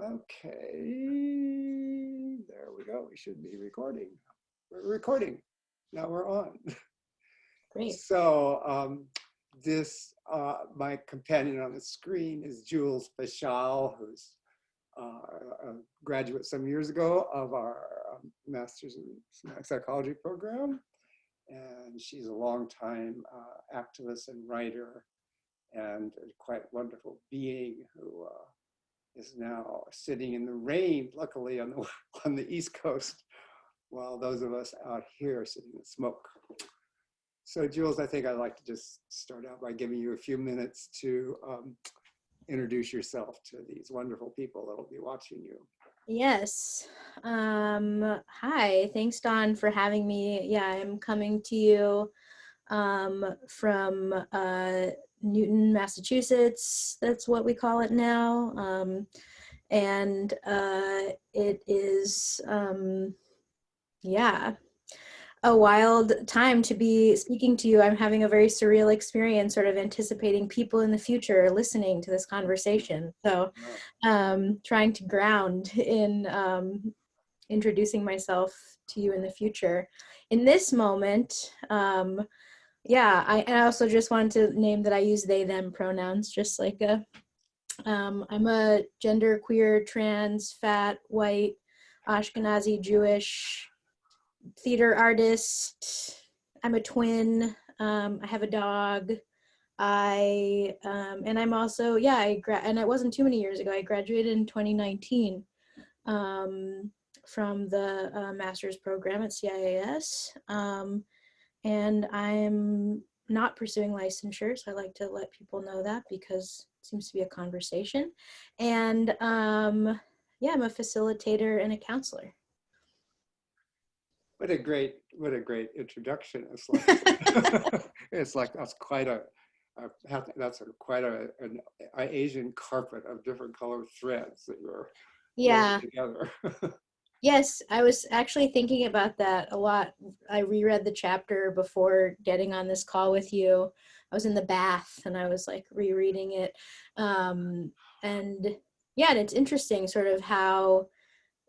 Okay, there we go. We should be recording. We're recording. Now we're on. Great. So my companion on the screen is Jules Pashall, who's a graduate some years ago of our Master's in Psychology program. And she's a longtime activist and writer and a quite wonderful being who is now sitting in the rain, luckily on the East Coast, while those of us out here are sitting in smoke. So Jules, I think I'd like to just start out by giving you a few minutes to introduce yourself to these wonderful people that will be watching you. Yes. Hi, thanks Don for having me. Yeah, I'm coming to you from Newton, Massachusetts. That's what we call it now. And it is, yeah, a wild time to be speaking to you. I'm having a very surreal experience, sort of anticipating people in the future listening to this conversation. So trying to ground in introducing myself to you in the future. In this moment, yeah, I also just wanted to name that I use they, them pronouns, just like I'm a gender queer, trans, fat, white, Ashkenazi, Jewish, theater artist. I'm a twin. I have a dog. And I'm also, yeah, and it wasn't too many years ago. I graduated in 2019 from the master's program at CIAS. And I'm not pursuing licensure, so I like to let people know that because it seems to be a conversation. And yeah, I'm a facilitator and a counselor. What a great introduction. It's like that's quite an Asian carpet of different colored threads that you're Yeah. together. Yes, I was actually thinking about that a lot. I reread the chapter before getting on this call with you. I was in the bath and I was like rereading it. And yeah, and it's interesting sort of how,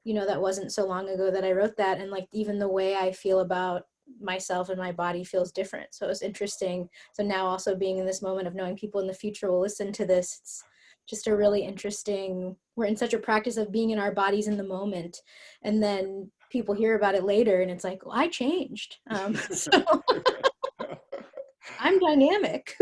you know, that wasn't so long ago that I wrote that. And like even the way I feel about myself and my body feels different. So it was interesting. So now also being in this moment of knowing people in the future will listen to this, it's just a really interesting, we're in such a practice of being in our bodies in the moment. And then people hear about it later and it's like, well, I changed. So I'm dynamic.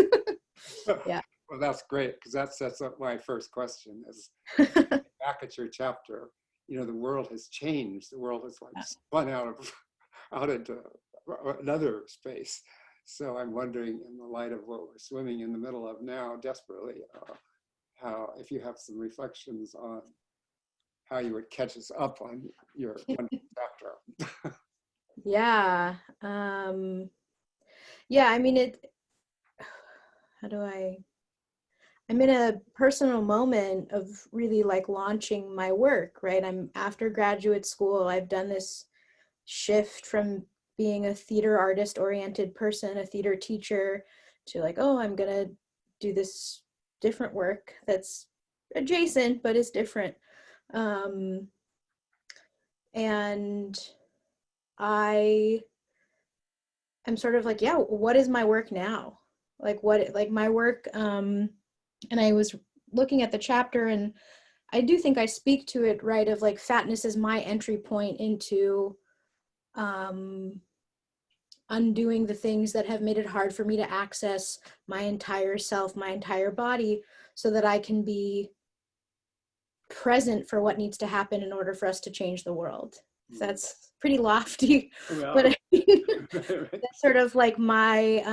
Yeah. Well, that's great because that sets up my first question is back at your chapter, you know, the world has changed. The world has like spun out into another space. So I'm wondering, in the light of what we're swimming in the middle of now desperately, how, if you have some reflections on how you would catch us up on your chapter. Yeah. Yeah, I mean, I'm in a personal moment of really like launching my work, right? I'm after graduate school. I've done this shift from being a theater artist oriented person, a theater teacher, to like, oh, I'm going to do this different work that's adjacent, but it's different. And I'm sort of like, yeah, what is my work now? Like my work, and I was looking at the chapter and I do think I speak to it, right, of like fatness is my entry point into undoing the things that have made it hard for me to access my entire self, my entire body, so that I can be present for what needs to happen in order for us to change the world. So that's pretty lofty, well, but I mean, that's sort of like my,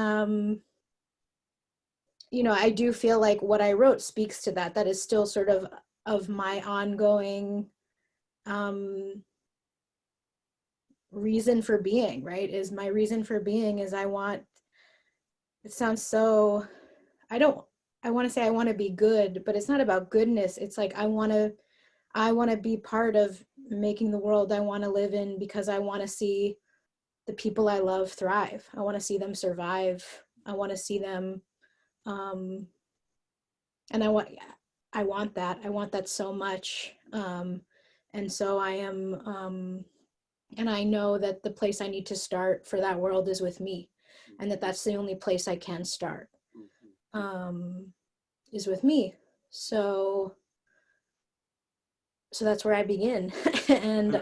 you know, I do feel like what I wrote speaks to that. That is still sort of my ongoing reason for being, right? Is my reason for being is I want, it sounds so, I want to say I want to be good, but it's not about goodness. It's like I want to be part of making the world I want to live in because I want to see the people I love thrive. I want to see them survive. I want to see them and I want that. I want that so much. And so I am, and I know that the place I need to start for that world is with me, and that that's the only place I can start, is with me. So that's where I begin. And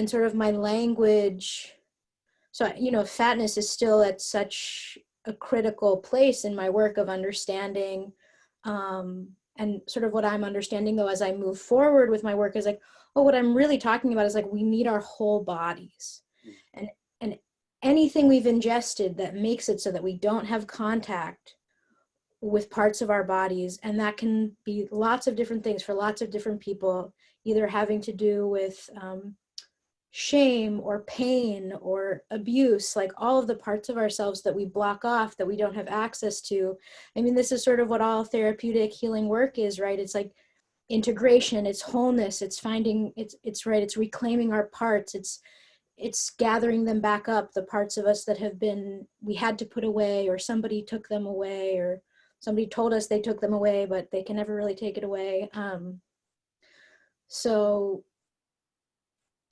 sort of my language. So, fatness is still at such a critical place in my work of understanding. And sort of what I'm understanding though, as I move forward with my work, is like, oh, what I'm really talking about is like, we need our whole bodies, and anything we've ingested that makes it so that we don't have contact with parts of our bodies. And that can be lots of different things for lots of different people, either having to do with, shame or pain or abuse, like all of the parts of ourselves that we block off, that we don't have access to. I mean, this is sort of what all therapeutic healing work is, right? It's like integration, it's wholeness, it's finding, it's right, it's reclaiming our parts, it's gathering them back up, the parts of us that have been, we had to put away, or somebody took them away, or somebody told us they took them away, but they can never really take it away. So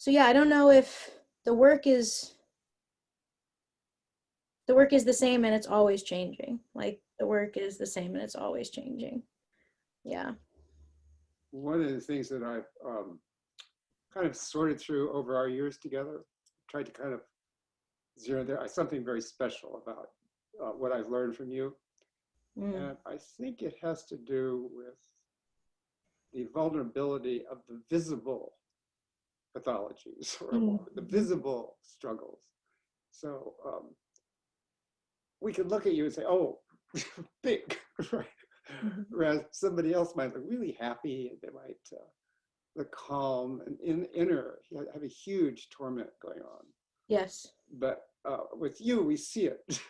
yeah, I don't know if the work is the same and it's always changing. Like the work is the same and it's always changing. Yeah. One of the things that I've kind of sorted through over our years together, tried to kind of zero there, something very special about what I've learned from you. And I think it has to do with the vulnerability of the visible pathologies, or the visible struggles. So we could look at you and say, oh, big, right? Whereas somebody else might look really happy, and they might look calm, and in inner have a huge torment going on. Yes. But with you, we see it.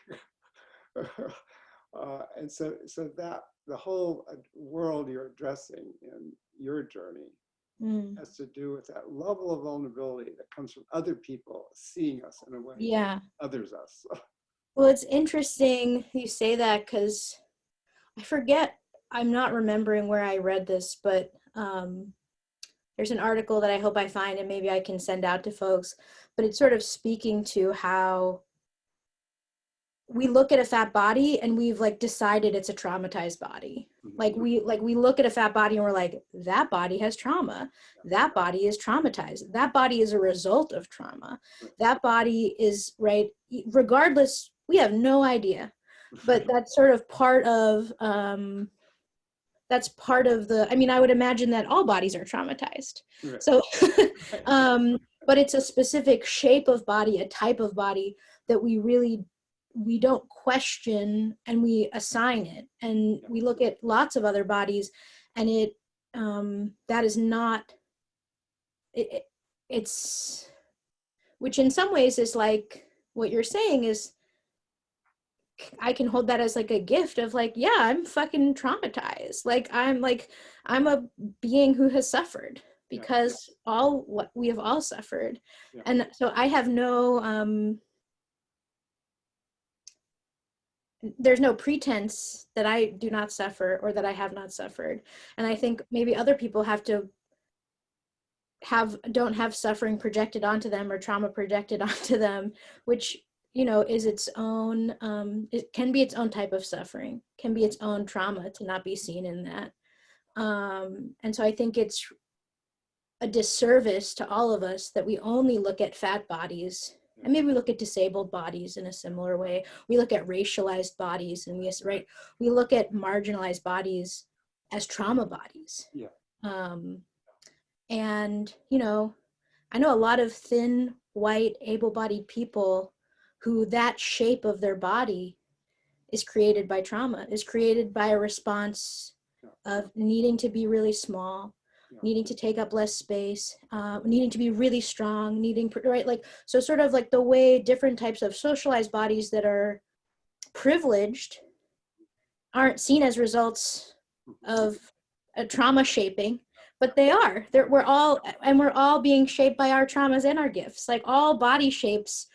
And so that the whole world you're addressing in your journey has to do with that level of vulnerability that comes from other people seeing us in a way that others us. Well, it's interesting you say that, because I forget, I'm not remembering where I read this, but there's an article that I hope I find and maybe I can send out to folks, but it's sort of speaking to how we look at a fat body and we've like decided it's a traumatized body. Like we look at a fat body and we're like, that body has trauma. That body is traumatized. That body is a result of trauma. That body is, right, regardless, we have no idea. But that's sort of part of, that's part of the, I mean, I would imagine that all bodies are traumatized. So, but it's a specific shape of body, a type of body that we don't question, and we assign it. And we look at lots of other bodies, and it, that is not, it's, which in some ways is like what you're saying is, I can hold that as like a gift of like, yeah, I'm fucking traumatized. Like, I'm a being who has suffered, because we have all suffered. And so I have no, there's no pretense that I do not suffer or that I have not suffered. And I think maybe other people don't have suffering projected onto them, or trauma projected onto them, which, is its own, it can be its own type of suffering, can be its own trauma to not be seen in that. And so I think it's a disservice to all of us that we only look at fat bodies. And maybe we look at disabled bodies in a similar way. We look at racialized bodies, and we look at marginalized bodies as trauma bodies. And, I know a lot of thin, white, able-bodied people who that shape of their body is created by trauma, is created by a response of needing to be really small, needing to take up less space, needing to be really strong, right? Like, so sort of like the way different types of socialized bodies that are privileged aren't seen as results of a trauma shaping, but they are. We're all being shaped by our traumas and our gifts. Like, all body shapes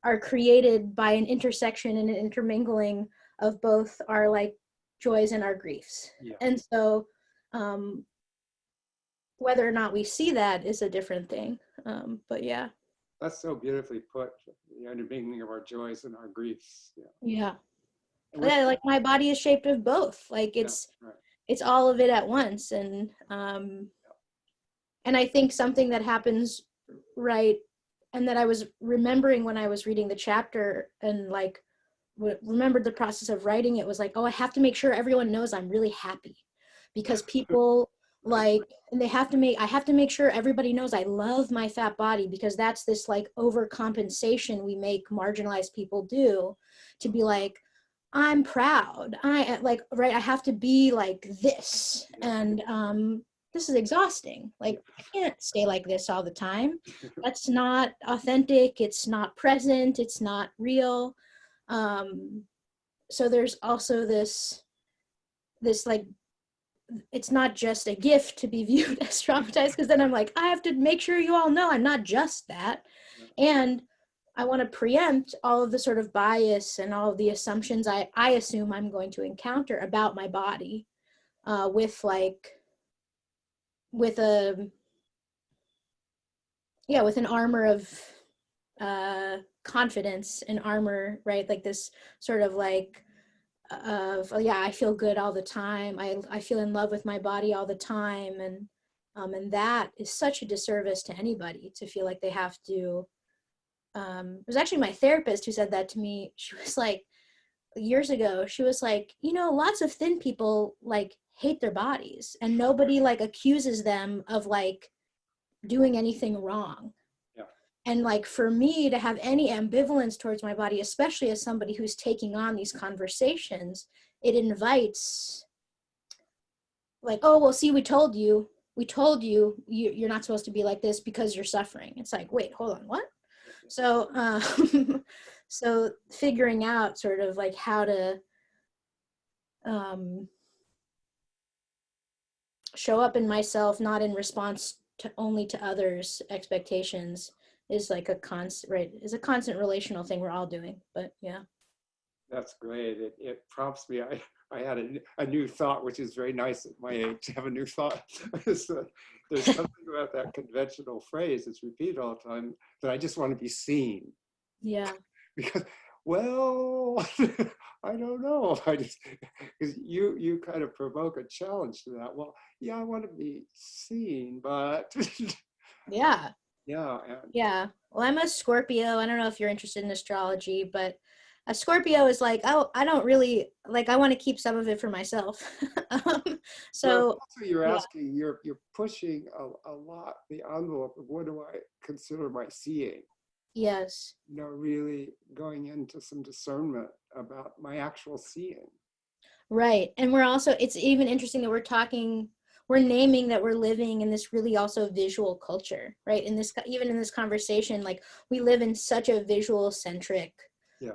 are created by an intersection and an intermingling of both our like joys and our griefs. Yeah. And so whether or not we see that is a different thing. But yeah. That's so beautifully put, the intermingling of our joys and our griefs. Yeah. Yeah. And Yeah, like my body is shaped of both. Like right. it's all of it at once. And I think something that happens, right, and that I was remembering when I was reading the chapter and like remembered the process of writing it was like, oh, I have to make sure everyone knows I'm really happy, because people like, and I have to make sure everybody knows I love my fat body, because that's this like overcompensation we make marginalized people do, to be like, I'm proud, I like, right, I have to be like this. And this is exhausting. Like, I can't stay like this all the time. That's not authentic. It's not present. It's not real. So there's also this like, it's not just a gift to be viewed as traumatized, because then I'm like, I have to make sure you all know I'm not just that. And I want to preempt all of the sort of bias and all of the assumptions I assume I'm going to encounter about my body, with an armor of confidence and armor, right? Like this sort of like of, oh yeah, I feel good all the time. I feel in love with my body all the time. And that is such a disservice to anybody, to feel like they have to. It was actually my therapist who said that to me. She was like, years ago, she was like, lots of thin people like hate their bodies, and nobody like accuses them of like doing anything wrong. Yeah. And like, for me to have any ambivalence towards my body, especially as somebody who's taking on these conversations, it invites like, oh, well, see, we told you you're not supposed to be like this because you're suffering. It's like, wait, hold on, what? So so figuring out sort of like how to show up in myself, not in response to only to others' expectations, is like a constant relational thing we're all doing. But yeah. That's great. It prompts me. I had a new thought, which is very nice at my age to have a new thought. There's something about that conventional phrase that's repeated all the time, that I just want to be seen. Yeah. Because, well, I don't know. Because you kind of provoke a challenge to that. Well, yeah, I want to be seen, but Yeah. yeah. Yeah. Well, I'm a Scorpio. I don't know if you're interested in astrology, but a Scorpio is like, oh, I don't really like, I want to keep some of it for myself. So Also, you're yeah. asking, you're pushing a lot the envelope of what do I consider my seeing. Yes. Really going into some discernment about my actual seeing. Right. And we're also, it's even interesting that we're naming that we're living in this really also visual culture, right? Even in this conversation, like, we live in such a visual centric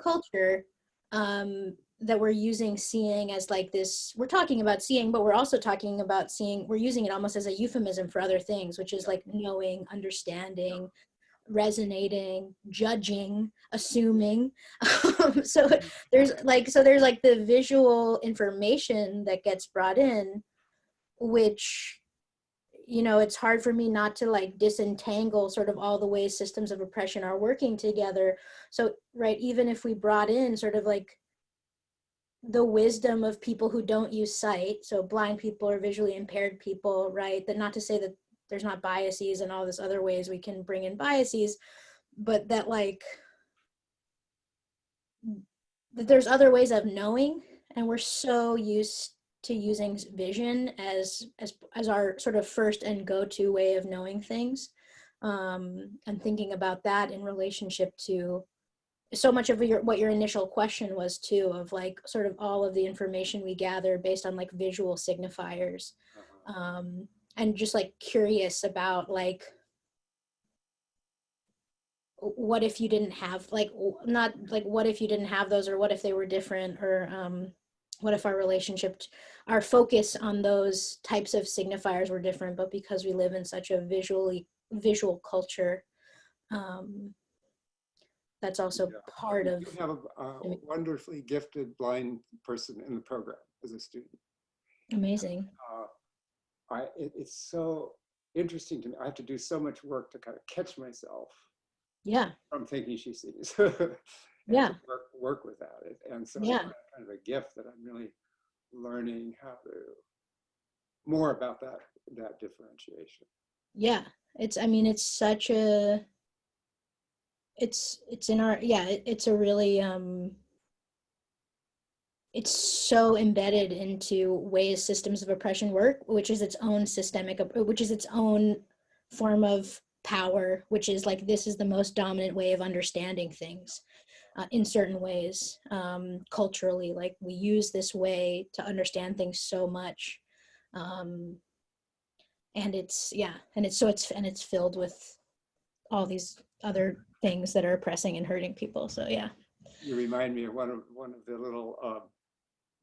culture, that we're using seeing as like this, we're talking about seeing, but we're also talking about seeing, we're using it almost as a euphemism for other things, which is like knowing, understanding, resonating, judging, assuming. So there's like the visual information that gets brought in, which, it's hard for me not to like disentangle sort of all the ways systems of oppression are working together. So, right, even if we brought in sort of like the wisdom of people who don't use sight, so blind people or visually impaired people, right, that not to say that there's not biases and all this other ways we can bring in biases, but that like that there's other ways of knowing, and we're so used to using vision as our sort of first and go-to way of knowing things, and thinking about that in relationship to so much of what your initial question was too, of like sort of all of the information we gather based on like visual signifiers, and just like curious about like, what if you didn't have like, not like what if you didn't have those, or what if they were different, or what if our focus on those types of signifiers were different, but because we live in such a visual culture, that's also part of. You have a wonderfully gifted blind person in the program. as a student. Amazing. It's so interesting to me. I have to do so much work to kind of catch myself Yeah. from thinking she sees. Yeah. To work with that. And so Yeah. it's kind of a gift that I'm really learning how to more about that differentiation. Yeah. I mean, it's such a, it's in our, yeah, it's a really, it's so embedded into ways systems of oppression work, which is its own which is its own form of power, which is like, this is the most dominant way of understanding things in certain ways, culturally. Like, we use this way to understand things so much. And it's, yeah, and it's filled with all these other things that are oppressing and hurting people. So yeah. You remind me of one of the little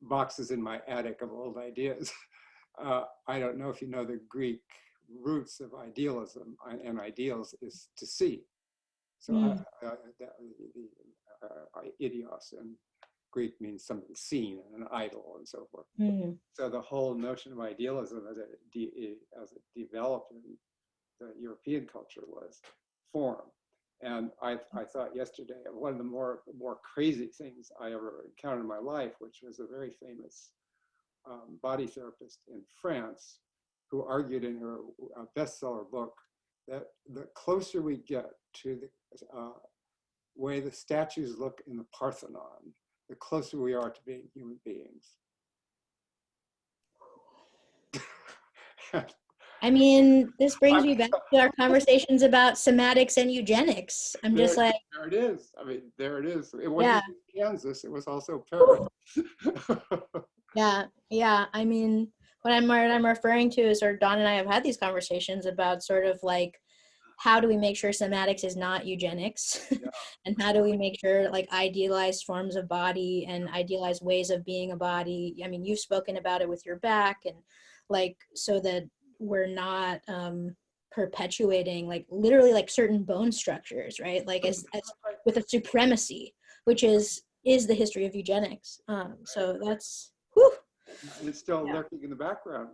boxes in my attic of old ideas. I don't know if you know the Greek roots of idealism, and ideals is to see. So idios in Greek means something seen, and an idol, and so forth. So the whole notion of idealism as it developed in the European culture was form. And I thought yesterday of one of the more crazy things I ever encountered in my life, which was a very famous body therapist in France who argued in her bestseller book that the closer we get to the way the statues look in the Parthenon, the closer we are to being human beings. I mean, this brings me back to our conversations about somatics and eugenics. I'm just like, there it is. I mean, there it is. It yeah. wasn't Kansas, it was also Paris. Yeah. I mean, what I'm referring to is, or Dawn and I have had these conversations about sort of like, how do we make sure somatics is not eugenics? Yeah. And how do we make sure, like, idealized forms of body and idealized ways of being a body? I mean, you've spoken about it with your back, and like, so that we're not perpetuating, like, literally, like, certain bone structures, right? Like, as with a supremacy, which is the history of eugenics. So that's, whew. And it's still lurking in the background.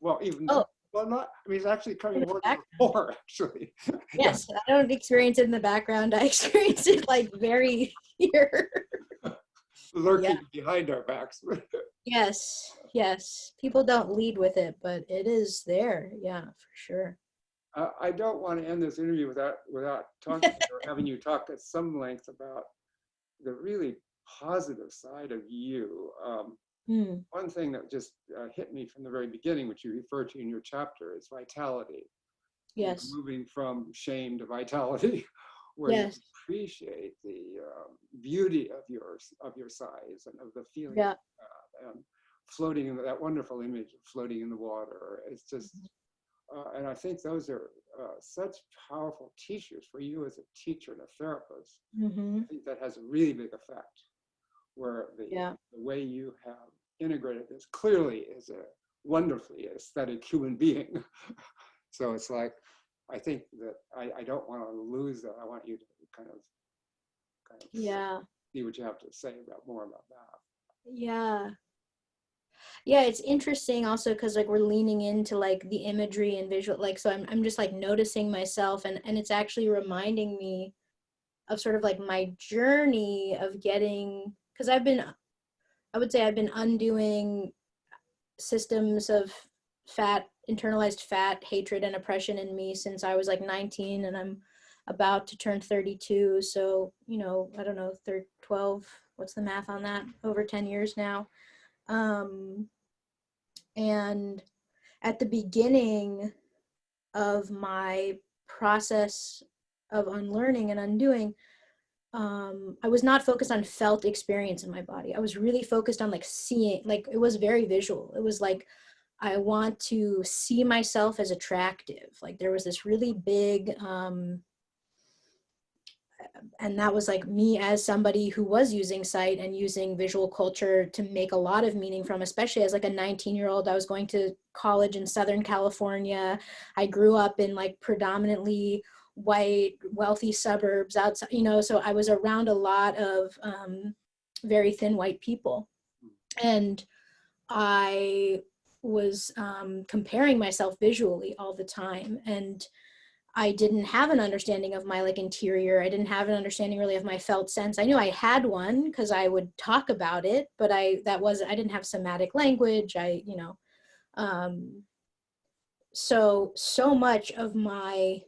Well, even well, not. I mean, it's actually coming more to the fore, actually. Yes, I don't experience it in the background. I experience it like very here. Lurking behind our backs. Yes. People don't lead with it, but it is there. Yeah, for sure. I don't want to end this interview without talking or having you talk at some length about the really positive side of you. One thing that just hit me from the very beginning, which you refer to in your chapter, is vitality. Yes. Moving from shame to vitality, where you appreciate the beauty of your size and of the feeling. Yeah. And floating in that wonderful image of floating in the water. It's just, and I think those are such powerful teachers for you as a teacher and a therapist. I think that has a really big effect, where the way you have integrated this clearly is a wonderfully aesthetic human being. So it's like, I think that I don't want to lose that. I want you to kind of see what you have to say more about that. Yeah, it's interesting also because, like, we're leaning into like the imagery and visual, like, so I'm just like noticing myself, and it's actually reminding me of sort of like my journey of getting, because I would say I've been undoing systems of internalized fat, hatred, and oppression in me since I was like 19, and I'm about to turn 32. So, I don't know, 12, what's the math on that? Over 10 years now. And at the beginning of my process of unlearning and undoing, I was not focused on felt experience in my body. I was really focused on like seeing, like, it was very visual. It was like, I want to see myself as attractive. Like, there was this really big, and that was like me as somebody who was using sight and using visual culture to make a lot of meaning from, especially as like a 19-year-old. I was going to college in Southern California. I grew up in like predominantly white, wealthy suburbs outside, so I was around a lot of very thin white people. And I was comparing myself visually all the time, and I didn't have an understanding of my like interior. I didn't have an understanding really of my felt sense. I knew I had one because I would talk about it, but I didn't have somatic language. So much of my,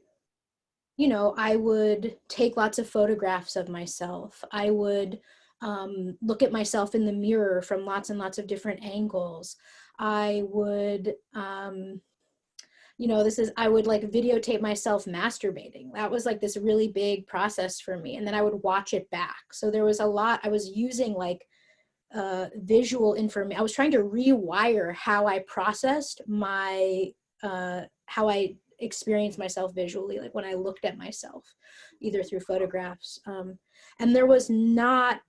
I would take lots of photographs of myself. I would look at myself in the mirror from lots and lots of different angles. I would, I would like videotape myself masturbating. That was like this really big process for me. And then I would watch it back. So there was a lot, I was using like visual information. I was trying to rewire how I processed how I experienced myself visually, like when I looked at myself, either through photographs. And there was not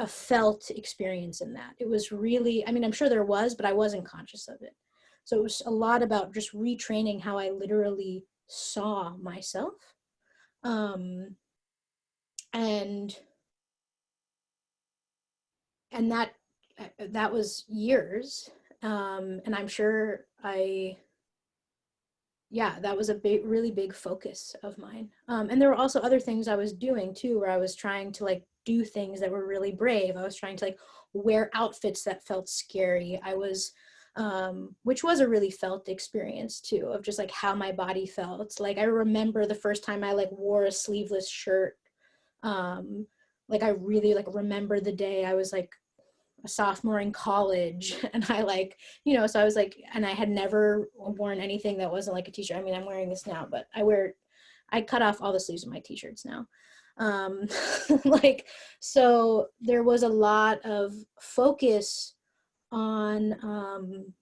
a felt experience in that. It was really, I mean, I'm sure there was, but I wasn't conscious of it. So it was a lot about just retraining how I literally saw myself. And that was years. And I'm sure that was a really big focus of mine. And there were also other things I was doing too, where I was trying to like do things that were really brave. I was trying to like wear outfits that felt scary. I was, which was a really felt experience too, of just like how my body felt. Like I remember the first time I like wore a sleeveless shirt. Like I really like remember the day I was like a sophomore in college, and I like, so I was like, and I had never worn anything that wasn't like a t-shirt. I mean, I'm wearing this now, but I cut off all the sleeves of my t-shirts now. Like, so there was a lot of focus on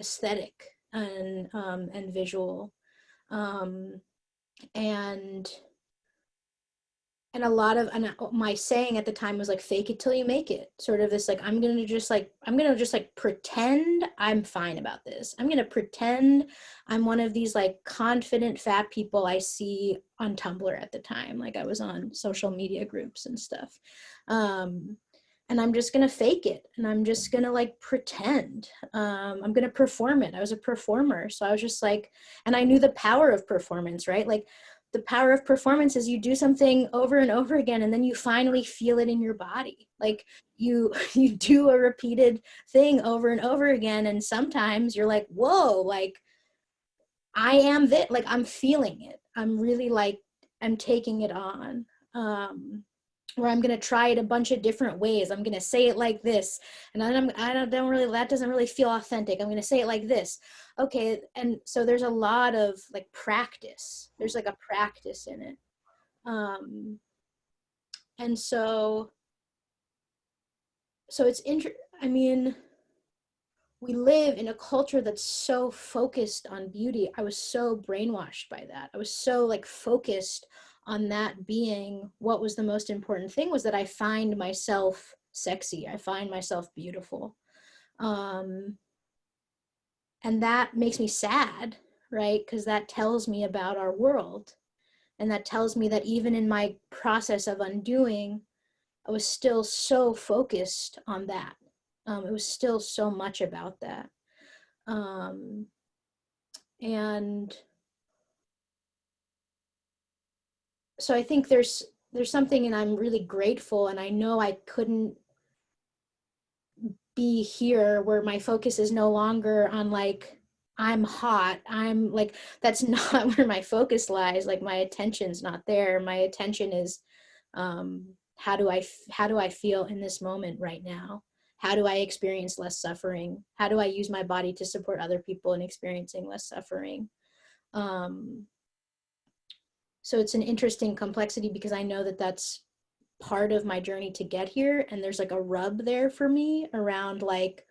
aesthetic and visual, and a lot of, and my saying at the time was like, fake it till you make it. Sort of this, like, I'm going to just like pretend I'm fine about this. I'm going to pretend I'm one of these like confident fat people I see on Tumblr at the time. Like I was on social media groups and stuff. And I'm just going to fake it. And I'm just going to like pretend. I'm going to perform it. I was a performer. So I was just like, and I knew the power of performance, right? Like, the power of performance is you do something over and over again, and then you finally feel it in your body. Like you do a repeated thing over and over again, and sometimes you're like, whoa, like I am that, like I'm feeling it. I'm really like, I'm taking it on. Where I'm going to try it a bunch of different ways. I'm going to say it like this. And that doesn't really feel authentic. I'm going to say it like this. Okay. And so there's a lot of like practice. There's like a practice in it. And so it's I mean, we live in a culture that's so focused on beauty. I was so brainwashed by that. I was so like focused on that being what was the most important thing, was that I find myself sexy. I find myself beautiful. And that makes me sad, right? Because that tells me about our world. And that tells me that even in my process of undoing, I was still so focused on that. It was still so much about that. And so I think there's something, and I'm really grateful, and I know I couldn't be here where my focus is no longer on like, I'm hot. I'm like, that's not where my focus lies. Like my attention's not there. My attention is, how do I feel in this moment right now? How do I experience less suffering? How do I use my body to support other people in experiencing less suffering? So it's an interesting complexity, because I know that that's part of my journey to get here. And there's like a rub there for me around like,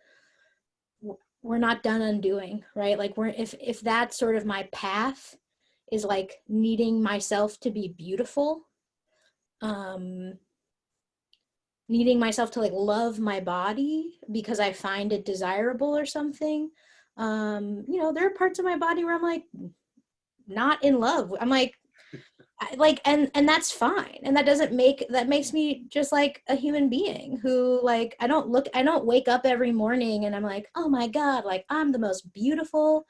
we're not done undoing, right? Like if that's sort of my path is like needing myself to be beautiful, needing myself to like love my body because I find it desirable or something. There are parts of my body where I'm like not in love. I'm like, like, and that's fine, and that makes me just like a human being who, like, I don't wake up every morning and I'm like, oh my god, like I'm the most beautiful.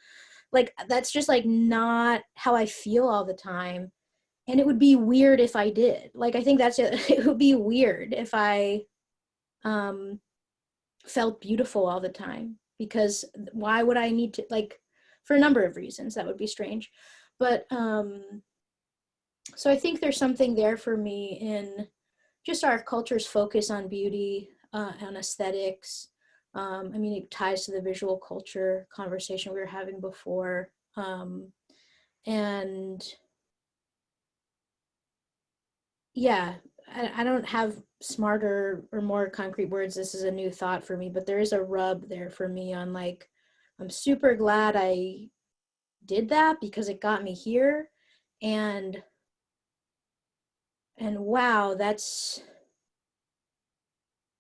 Like, that's just like not how I feel all the time. And it would be weird if I did. Like, I think that's it. It would be weird if I felt beautiful all the time, because why would I need to, like, for a number of reasons that would be strange. But so I think there's something there for me in just our culture's focus on beauty, on aesthetics. I mean, it ties to the visual culture conversation we were having before. And yeah, I don't have smarter or more concrete words. This is a new thought for me, but there is a rub there for me on, like, I'm super glad I did that because it got me here. And wow,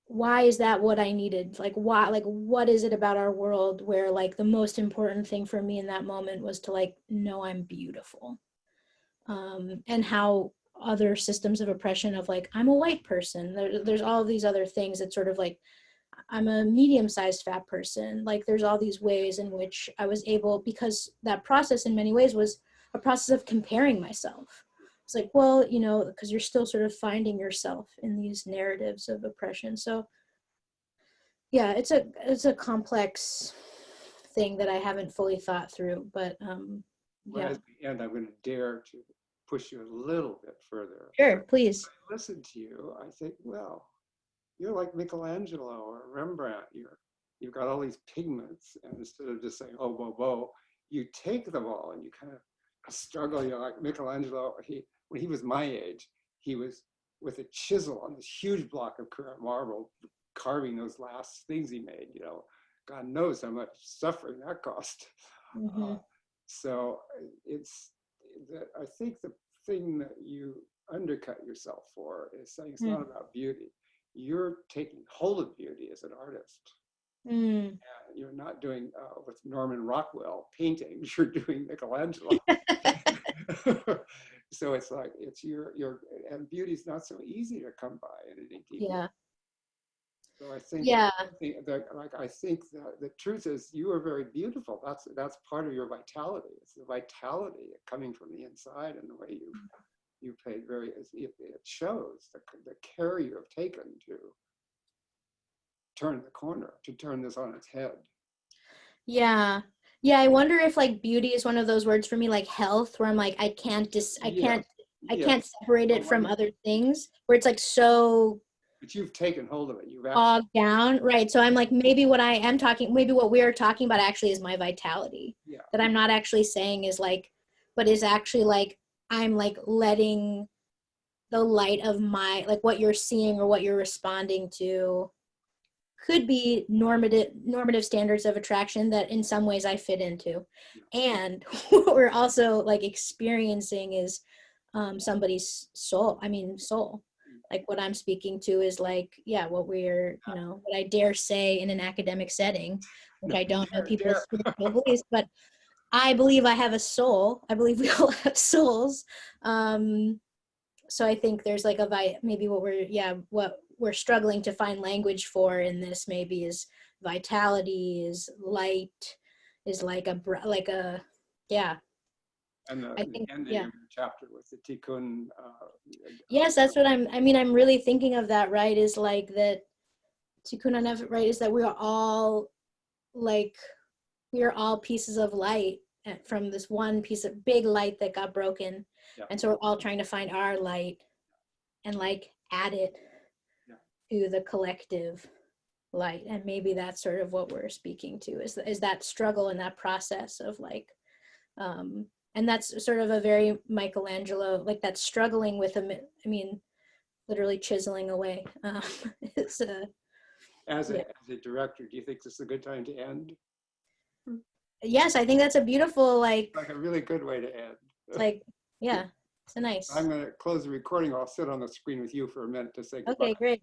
why is that what I needed? Like, why, like, what is it about our world where, like, the most important thing for me in that moment was to, like, know I'm beautiful? And how other systems of oppression of, like, I'm a white person, there's all these other things that sort of, like, I'm a medium-sized fat person. Like, there's all these ways in which I was able, because that process in many ways was a process of comparing myself. It's like, well, you know, because you're still sort of finding yourself in these narratives of oppression. So yeah, it's a complex thing that I haven't fully thought through, but Well, yeah. at the end, I'm going to dare to push you a little bit further. Sure, please. I listen to you, I think, well, you're like Michelangelo or Rembrandt. You've got all these pigments, and instead of just saying, oh, whoa, whoa, you take them all and you kind of struggle. You're like Michelangelo. When he was my age, he was with a chisel on this huge block of current marble, carving those last things he made. You know, God knows how much suffering that cost. Mm-hmm. So it's that I think the thing that you undercut yourself for is saying it's not about beauty. You're taking hold of beauty as an artist. Mm. You're not doing with Norman Rockwell paintings. You're doing Michelangelo. So it's like it's your and beauty's not so easy to come by in any deep way. Yeah. So I think, Yeah. I think that the truth is you are very beautiful. That's part of your vitality. It's the vitality coming from the inside, and the way you played it shows the care you have taken to turn the corner, to turn this on its head. Yeah. Yeah, I wonder if, like, beauty is one of those words for me, like health, where I'm like, I Yes, I yes. can't separate it from other things, where it's like so But you've taken hold of it. You've actually, bogged down. Right. So I'm like, maybe maybe what we're talking about actually is my vitality. yeah. That I'm not actually saying is like, but is actually like, I'm like letting the light of my, like, what you're seeing or what you're responding to could be normative standards of attraction that in some ways I fit into. And what we're also, like, experiencing is somebody's soul. Like, what I'm speaking to is, like, yeah, what we're, you know, what I dare say in an academic setting, which I don't know people's spiritual beliefs, but I believe I have a soul. I believe we all have souls. So I think there's like maybe what we're struggling to find language for in this maybe is vitality, is light, is like yeah. And I the think, ending yeah. of the chapter with the tikkun. Yes, that's what I'm really thinking of that, right? Is like that tikkun hanefesh, right? Is that like, we are all pieces of light from this one piece of big light that got broken. Yeah. And so we're all trying to find our light and, like, add it to the collective light. And maybe that's sort of what we're speaking to, is that struggle and that process of, like, and that's sort of a very Michelangelo, like, that struggling with literally chiseling away. It's As a director, do you think this is a good time to end? Yes, I think that's a beautiful, like a really good way to end. Like, yeah, it's a nice. I'm going to close the recording. I'll sit on the screen with you for a minute to say goodbye. Okay, great.